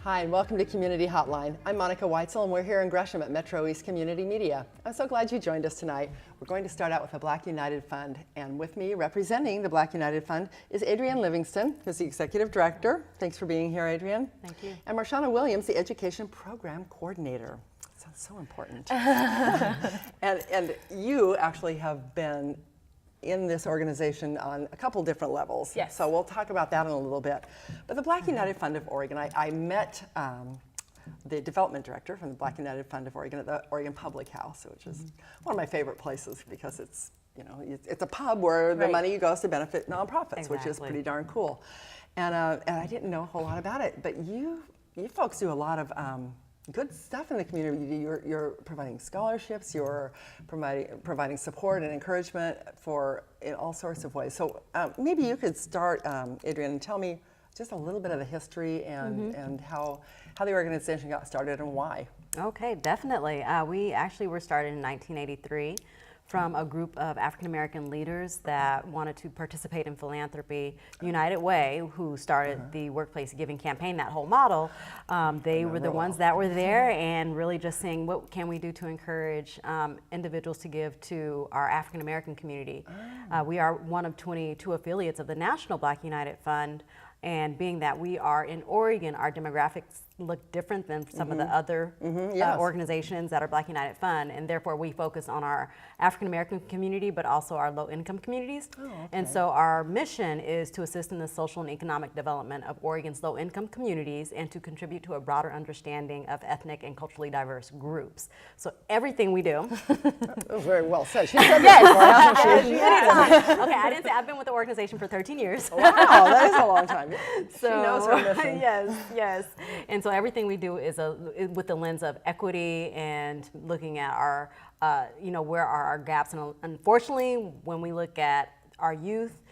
Hi, and welcome to Community Hotline. I'm Monica Weitzel, and we're here in Gresham at MetroEast Community Media. I'm so glad you joined us tonight. We're going to start out with the Black United Fund, and with me representing the Black United Fund is Adrienne Livingston, who's the Executive Director. Thanks for being here, Adrienne. Thank you. And Marshana Williams, the Education Program Coordinator. Sounds so important. and you actually have been in this organization on a couple different levels. Yes. So we'll talk about that in a little bit. But the Black United Fund of Oregon, I met the development director from the Black United Fund of Oregon at the Oregon Public House, which is one of my favorite places because it's, you know, it's a pub where the money goes to benefit nonprofits, which is pretty darn cool. And I didn't know a whole lot about it, but you folks do a lot of good stuff in the community. You're providing scholarships, you're providing support and encouragement in all sorts of ways. So maybe you could start, Adrienne, and tell me just a little bit of the history and how the organization got started and why. Okay, definitely. We actually were started in 1983 from a group of African American leaders that wanted to participate in philanthropy. United Way, who started the Workplace Giving campaign, that whole model, they were the ones that were there and really just saying, what can we do to encourage individuals to give to our African American community? We are one of 22 affiliates of the National Black United Fund, and being that we are in Oregon, our demographics look different than some of the other organizations that are Black United Fund, and therefore we focus on our African American community, but also our low income communities. And so our mission is to assist in the social and economic development of Oregon's low income communities and to contribute to a broader understanding of ethnic and culturally diverse groups. So everything we do. That was very well said. She said that before, hasn't she? Okay, I didn't say. I've been with the organization for 13 years. Wow, that is a long time. So, she knows her mission. Yes. And so everything we do is with the lens of equity and looking at our, where are our gaps. And unfortunately, when we look at our youth,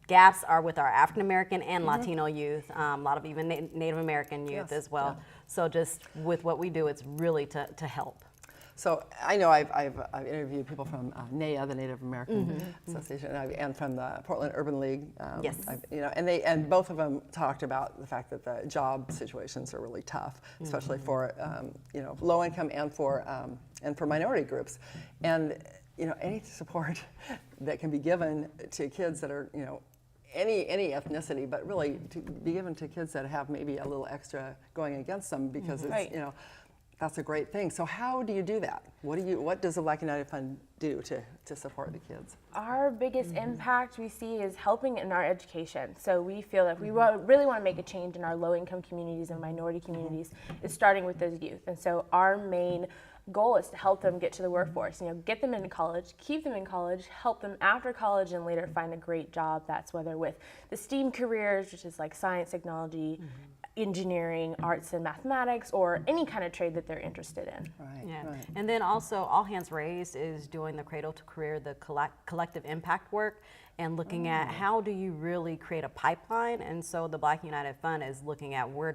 gaps are with our African American and Latino youth, a lot of even Native American youth as well. So just with what we do, it's really to help. So I know I've interviewed people from NAIA, the Native American Association, and from the Portland Urban League. Yes. And both of them talked about the fact that the job situations are really tough, especially for low income and for minority groups, and any support that can be given to kids that are any ethnicity, but really to be given to kids that have maybe a little extra going against them because it's that's a great thing. So how do you do that? What does the Black United Fund do to support the kids? Our biggest impact we see is helping in our education. So we feel that we really want to make a change in our low-income communities and minority communities is starting with those youth. And so our main goal is to help them get to the workforce, get them into college, keep them in college, help them after college, and later find a great job. That's whether with the STEAM careers, which is like science, technology, engineering, arts and mathematics, or any kind of trade that they're interested in. Right. And then also All Hands Raised is doing the Cradle to Career, the collective impact work, and looking at how do you really create a pipeline. And so the Black United Fund is looking at where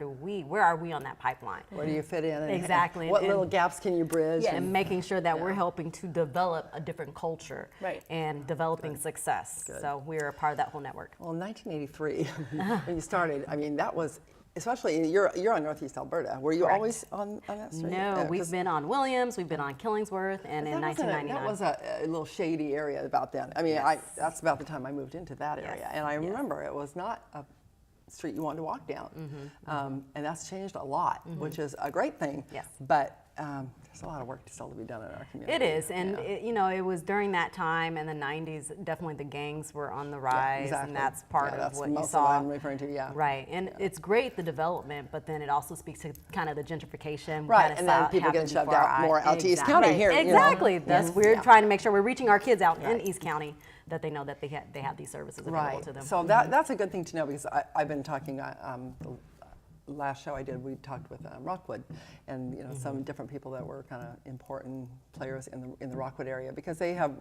are we on that pipeline? Where do you fit in? Exactly. What little gaps can you bridge? And making sure that we're helping to develop a different culture and developing success. Good. So we're a part of that whole network. Well, in 1983, when you started, I mean, that was, especially, you're on Northeast Alberta. Were you always on that street? No, we've been on Williams, we've been on Killingsworth, and in 1999. That was a little shady area about then. I mean, that's about the time I moved into that area. And I remember it was not a street you wanted to walk down. And that's changed a lot, which is a great thing. Yes. But there's a lot of work still to be done in our community. It is, and it was during that time in the 90s, definitely the gangs were on the rise, and that's part of what you saw. What I'm referring to, Right, and it's great, the development, but then it also speaks to kind of the gentrification. Right, and then people get shoved more out to East County here. Exactly, we're trying to make sure we're reaching our kids out in East County, that they know that they have these services available to them. So that's a good thing to know, because I've been talking, last show I did, we talked with Rockwood, and some different people that were kind of important players in the Rockwood area, because they have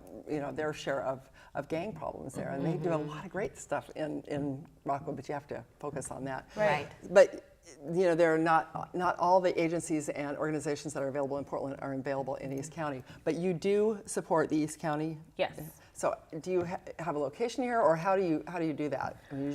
their share of gang problems there, and they do a lot of great stuff in Rockwood, but you have to focus on that. Right. But there are not all the agencies and organizations that are available in Portland are available in East County, but you do support the East County. Yes. So do you have a location here, or how do you do that? I mean,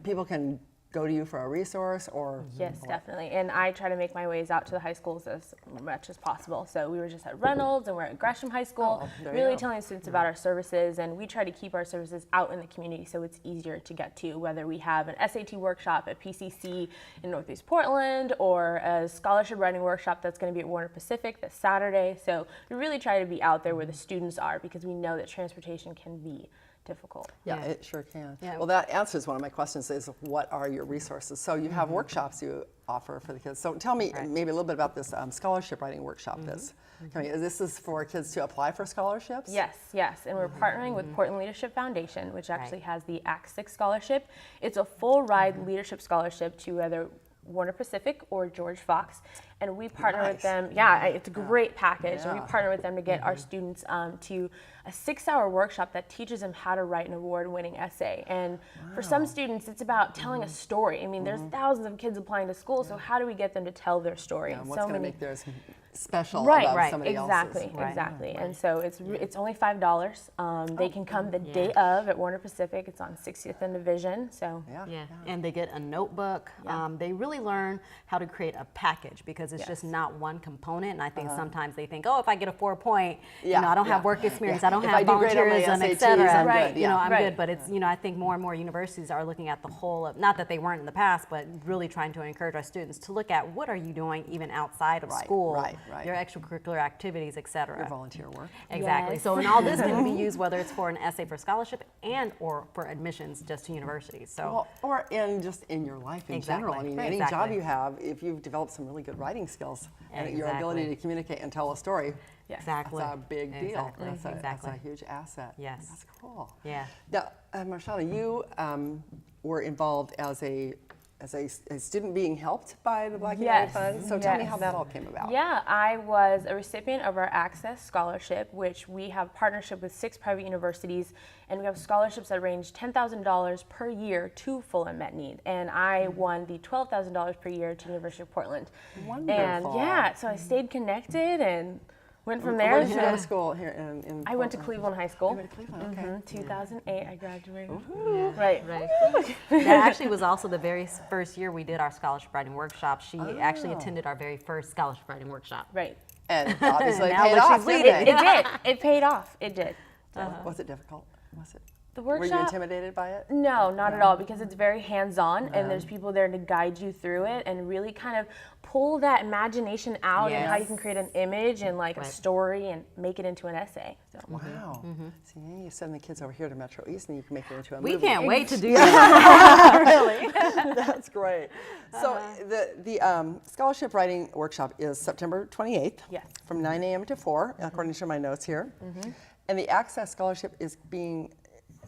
people can go to you for a resource or? Yes, definitely. And I try to make my ways out to the high schools as much as possible. So we were just at Reynolds and we're at Gresham High School, there you really go. telling students about our services. And we try to keep our services out in the community so it's easier to get to, whether we have an SAT workshop at PCC in Northeast Portland or a scholarship writing workshop that's going to be at Warner Pacific this Saturday. So we really try to be out there where the students are because we know that transportation can be difficult. Yeah, it sure can. Yeah. Well, that answers one of my questions is what are your resources? So you have workshops you offer for the kids. So tell me maybe a little bit about this scholarship writing workshop that's coming. This is for kids to apply for scholarships? Yes, yes. And we're partnering with Portland Leadership Foundation, which actually has the Act 6 scholarship. It's a full ride leadership scholarship to either Warner Pacific or George Fox. And we partner with them. Yeah, it's a great package. And we partner with them to get our students to a 6-hour workshop that teaches them how to write an award-winning essay. And for some students, it's about telling a story. I mean, there's thousands of kids applying to school, so how do we get them to tell their story? Yeah, And what's so going to many make theirs special Right, above right, somebody exactly, else's? exactly. And so it's only $5. They can come the day of at Warner Pacific. It's on 60th and Division. So Yeah, and they get a notebook. They really learn how to create a package because it's just not one component. And I think sometimes they think, oh, if I get a 4-point, you know, I don't have work experience, I don't If have I do great on my volunteerism, et SATs, cetera. I'm Right, good. You know, Yeah. I'm good. But it's, you know, I think more and more universities are looking at the whole of, not that they weren't in the past, but really trying to encourage our students to look at what are you doing even outside of school, right. your extracurricular activities, et cetera. Your volunteer work. Exactly. Yes. So, and all this can be used whether it's for an essay for scholarship and or for admissions just to universities. So, Well, or just in your life in general. I Exactly. mean, any job Exactly. you have, if you've developed some really good writing skills and your Exactly. ability to communicate and tell a story, exactly. that's a big deal. Exactly. That's Exactly. a huge asset. Yes. That's cool. Yeah. Now, Marshana, you were involved as a student being helped by the Black United Yes. Fund. So tell me Yes. how that all came about. Yeah, I was a recipient of our Access Scholarship, which we have partnership with 6 private universities, and we have scholarships that range $10,000 per year to full and met need. And I won the $12,000 per year to University of Portland. Wonderful. And yeah, so I stayed connected and went from there. Where did you go to school here in I went to Portland? Cleveland High School. You went to Cleveland, okay. 2008, I graduated. Right. That actually was also the very first year we did our scholarship writing workshop. She actually attended our very first scholarship writing workshop. Right. And obviously it Now paid that off, she's didn't leaving. it? It did. It paid off. It did. Was it difficult? Was it? The Were you workshop. intimidated by it? No, not at all, because it's very hands-on and there's people there to guide you through it and really kind of pull that imagination out and how you can create an image and like a story and make it into an essay. So. Wow. See, you send the kids over here to MetroEast and you can make it into a movie. We can't wait to do that. Really. That's great. So the scholarship writing workshop is September 28th Yes. from 9 a.m. to 4, according to my notes here. And the Access Scholarship is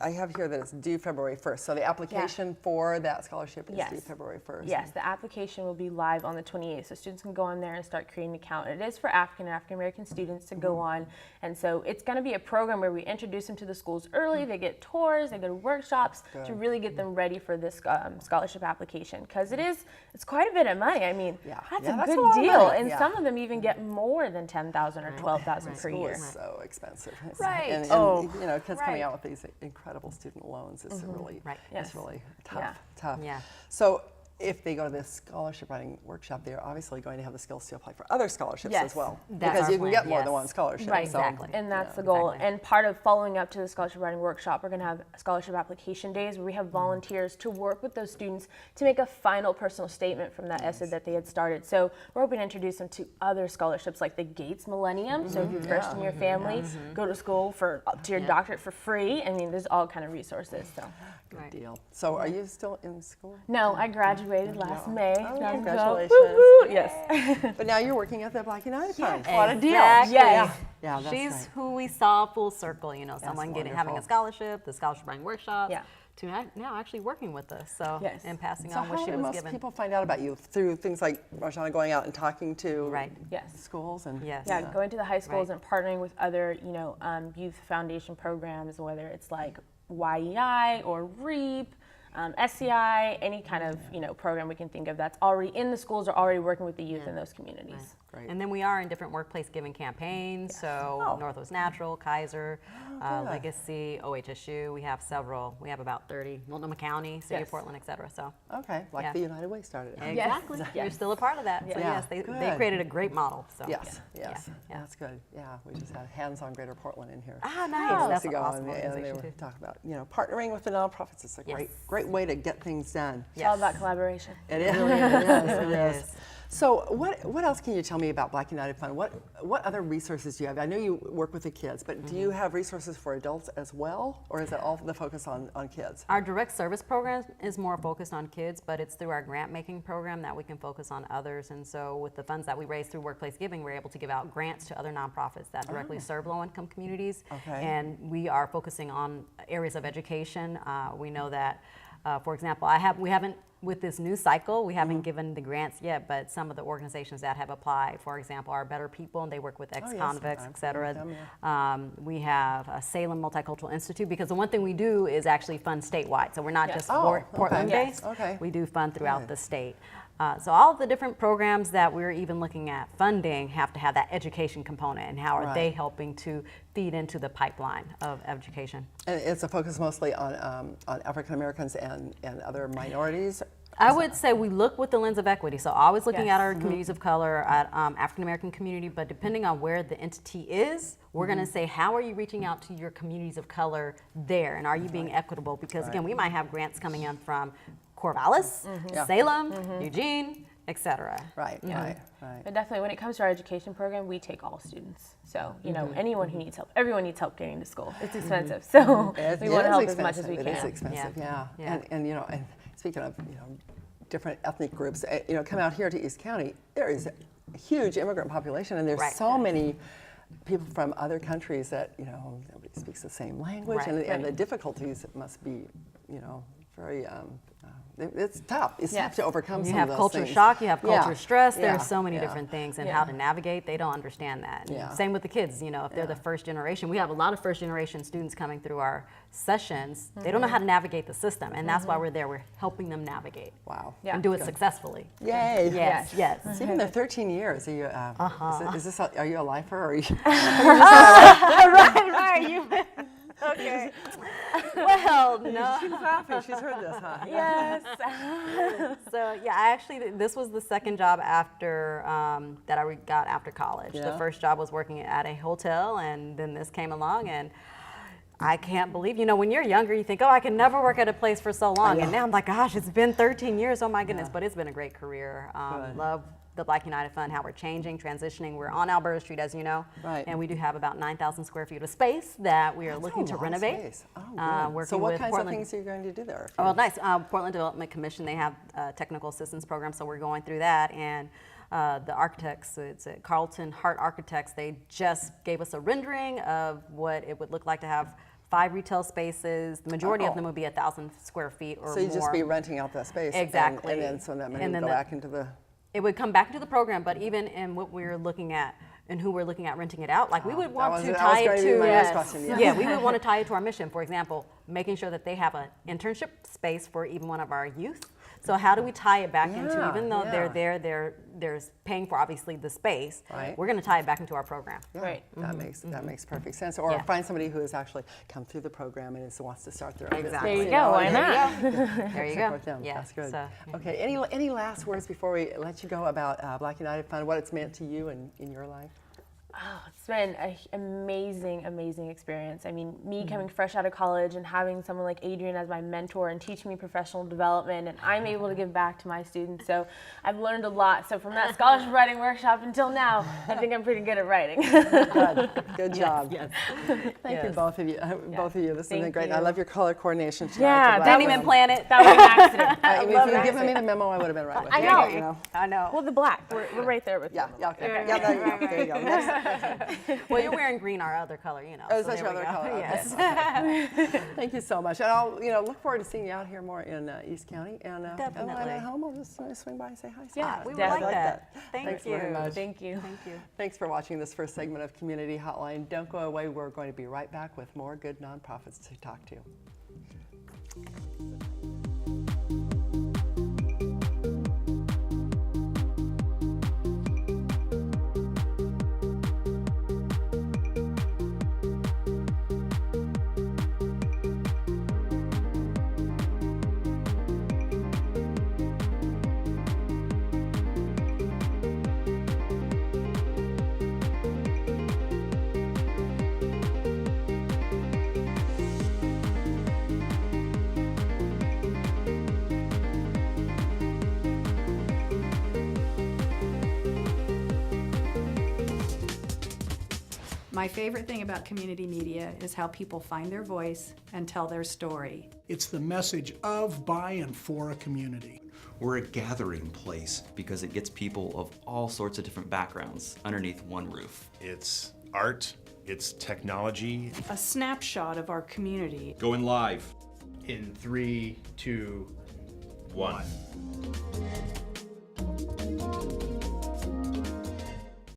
I have here that it's due February 1st. So the application for that scholarship is due February 1st. Yes, the application will be live on the 28th, so students can go on there and start creating an account. It is for African and African American students to go on, and so it's going to be a program where we introduce them to the schools early. They get tours, they go to workshops to really get them ready for this scholarship application, because it's quite a bit of money. I mean, that's a that's good a lot of deal, money. and some of them even get more than $10,000 or $12,000 per School year. is so expensive. Right. And you know, kids coming out with these incredible student loans is really, Yes. it's really tough. Yeah. So if they go to this scholarship writing workshop, they're obviously going to have the skills to apply for other scholarships Yes. as well. That's because our you can plan, get more than yes. one scholarship. Right, so, exactly. And that's the goal. exactly. And part of following up to the scholarship writing workshop, we're going to have scholarship application days where we have volunteers to work with those students to make a final personal statement from that essay that they had started. So we're hoping to introduce them to other scholarships like the Gates Millennium. So if you're first in your family, go to school to your doctorate for free. I mean, there's all kind of resources. So. Good deal. So are you still in school? No, I graduated last May. Oh, 2012. congratulations. Woo-hoo, yes. But now you're working at the Black United Fund. What a deal. Yes. Yeah, that's She's right. who we saw full circle, you know, someone having wonderful. a scholarship, the scholarship writing workshop, Yeah. to now actually working with us, so, Yes. and passing So on what how she do was most given. people find out about you? Through things like Marshana going out and talking to Right. Yes. schools and Yes. Yeah, going to the high schools Right. and partnering with other, youth foundation programs, whether it's like YEI or REAP, SCI, any kind of, program we can think of that's already in the schools or already working with the youth in those communities. Great. And then we are in different workplace giving campaigns. So Oh. Northwest Natural, Kaiser, good. Legacy, OHSU. We have several. We have about 30. Multnomah County, City Yes. of Portland, et cetera. So Okay, like Yeah. the United Way started. exactly, you're still a part of that. So Yeah. yes, they Good. created a great model. So Yes, yes, yeah. that's good. Yeah, we just had Hands on Greater Portland in here. Ah, nice. Months That's an ago, awesome and they organization were too. talking about partnering with the nonprofits. It's a Yes. great way to get things done. It's all about collaboration. It is. It It is. is. So what else can you tell me about Black United Fund? What other resources do you have? I know you work with the kids, but do you have resources for adults as well, or is it all the focus on kids? Our direct service program is more focused on kids, but it's through our grant making program that we can focus on others. And so with the funds that we raise through workplace giving, we're able to give out grants to other nonprofits that directly serve low income communities. Okay. And we are focusing on areas of education. We know that, for example, we haven't, with this new cycle, we haven't given the grants yet, but some of the organizations that have applied, for example, are Better People, and they work with ex-convicts, I'm et cetera. familiar with them, We have Salem Multicultural Institute, because the one thing we do is actually fund statewide. So we're not just Portland-based. Yes. Okay. We do fund throughout Good. the state. So all of the different programs that we're even looking at funding have to have that education component, and how are they Right. helping to feed into the pipeline of education. And it's a focus mostly on African Americans and other minorities. I would say we look with the lens of equity. So always looking Yes. at our communities of color, at African American community, but depending on where the entity is, we're going to say, how are you reaching out to your communities of color there? And are you being equitable? Because again, we might have grants coming in from Corvallis, Yeah. Salem, Eugene, et cetera. Right, right. But definitely, when it comes to our education program, we take all students. So, anyone who needs help, everyone needs help getting to school. It's expensive, so we want to help as much as we can. It is expensive, yeah. Yeah. And and speaking of different ethnic groups, come out here to East County, there is a huge immigrant population, and there's Right. so many people from other countries that nobody speaks the same language, Right. and the difficulties must be very. It's tough. It's tough to overcome You some have of those culture things. shock, you have culture Yeah. stress, Yeah. there's so many Yeah. different things, and Yeah. how to navigate, they don't understand that. Yeah. Same with the kids, if they're the first generation. We have a lot of first generation students coming through our sessions. They don't know how to navigate the system, and that's why we're there. We're helping them navigate Wow. Yeah. and do it Good. successfully. Yay. Yes, yes. It's even the 13 years. Are you, is this are you a lifer? Or are you, right, you. Okay. Well, no. she's laughing. She's heard this, huh? Yes. So yeah, this was the second job after that I got after college. Yeah. The first job was working at a hotel, and then this came along, and I can't believe, when you're younger, you think, oh, I can never work at a place for so long, and now I'm like, gosh, it's been 13 years. Oh my goodness, but it's been a great career. Good. Love the Black United Fund, how we're changing, transitioning. We're on Alberta Street, as you know, Right. and we do have about 9,000 square feet of space that we are looking That's a to lot of renovate. space. Oh, good. Working So what with kinds Portland. of things are you going to do there? Oh, nice. Portland Development Commission, they have a technical assistance program, so we're going through that. And the architects, it's Carlton Hart Architects, they just gave us a rendering of what it would look like to have 5 retail spaces. The majority of them would be 1,000 square feet or more. So you'd just be renting out that space. Exactly. And then so that money And would then go back into the... It would come back into the program, but even in what we're looking at and who we're looking at renting it out, like we would want to tie it to, my next question, yeah. yeah, we would want to tie it to our mission. For example, making sure that they have an internship space for even one of our youth. So how do we tie it back into, Yeah, even though yeah. they're there, they're paying for obviously the space, Right. we're going to tie it back into our program. Yeah, Right. That makes perfect sense. Or Yeah. find somebody who has actually come through the program and wants to start their own Exactly. business. There you go. Why and not? There you go. support them. Yeah. That's good. So, Okay. Any last words before we let you go about Black United Fund? What it's meant to you and in your life? Oh, it's been an amazing experience. I mean, me coming fresh out of college and having someone like Adrian as my mentor and teaching me professional development, and I'm able to give back to my students. So I've learned a lot. So from that scholarship writing workshop until now, I think I'm pretty good at writing. Good job. yes. Thank you, both of you. Both of you. This has been Thank great. And I you. love your color coordination tonight. Yeah, The Didn't black even one. plan it. That was an accident. If love you had that. given me the memo, I would have been right with I you. know. You know? I know. Well, the black, we're right there with Yeah, you. yeah, okay. Okay. Yeah, there you go. There you go. Next. Well, you're wearing green, our other color, Oh, so is that there your we other go. color? Okay. Yes. Thank you so much. And I'll look forward to seeing you out here more in East County. And when I'm Definitely. at home, I'll just swing by and say hi. Yeah, We would Definitely. like that. Thanks very much. Thank you. Thank you. Thanks for watching this first segment of Community Hotline. Don't go away. We're going to be right back with more good nonprofits to talk to. My favorite thing about community media is how people find their voice and tell their story. It's the message of, by, and for a community. We're a gathering place because it gets people of all sorts of different backgrounds underneath one roof. It's art, it's technology. A snapshot of our community. Going live. In 3, 2, 1.